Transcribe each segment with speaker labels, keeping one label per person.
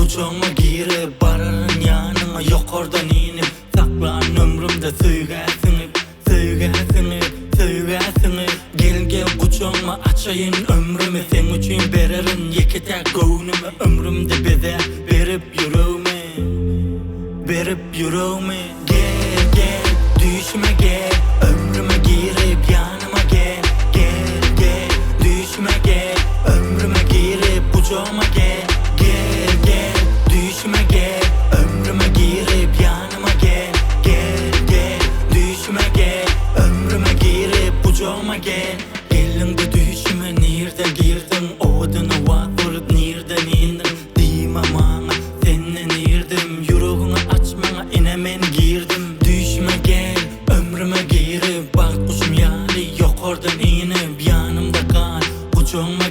Speaker 1: kucağıma girip bararın yanıma yukarıdan inip saklan ömrümde söylesinip Gel kucağıma açayın ömrümü sen için vererin yeketek gönlümü ömrümde beze verip yüreğimi Gel düşme gel ömrüme girip yanıma gel düşme gel ömrüme girip kucağıma gel düşme gel ömrüme girip yanıma gel düşme gel ömrüme girip kucağıma gel Elinde düşme nereden girdin oduna vatırıp nereden indin diyme bana seninle nerdim yüreğini açmana inemen girdim düşme gel ömrüme girip bak kuşum yani yukarıdan inip yanımda kal kucağıma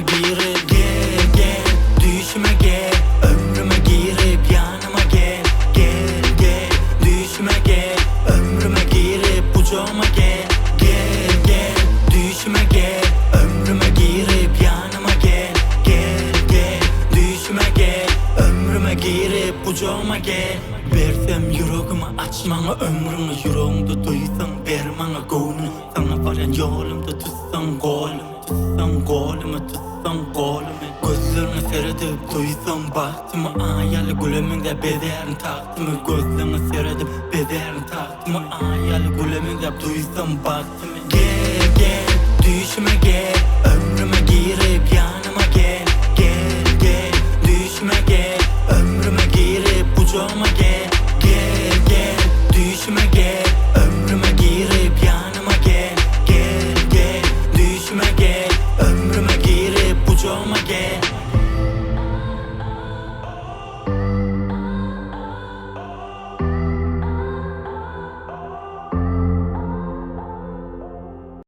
Speaker 1: girip gel düşme gel ömrüme girip yanıma gel düşme gel ömrüme girip kucağıma gel düşme gel ömrüme girip yanıma gel düşme gel ömrüme girip kucağıma gel Versem yüreğimi açmana ömrümü yüreğimde duysan ver bana gönlünü sana varan yolumda tutsan kolumı Gözlerini seyredip duysan bahtımı Ayalı gülümünde bederin tahtımı Gözlerini seyredip bederin tahtımı Ayalı gülümünde duysan bahtımı Gel düşme gel ömrüme girip yanıma gel düşme gel ömrüme girip kucağıma gel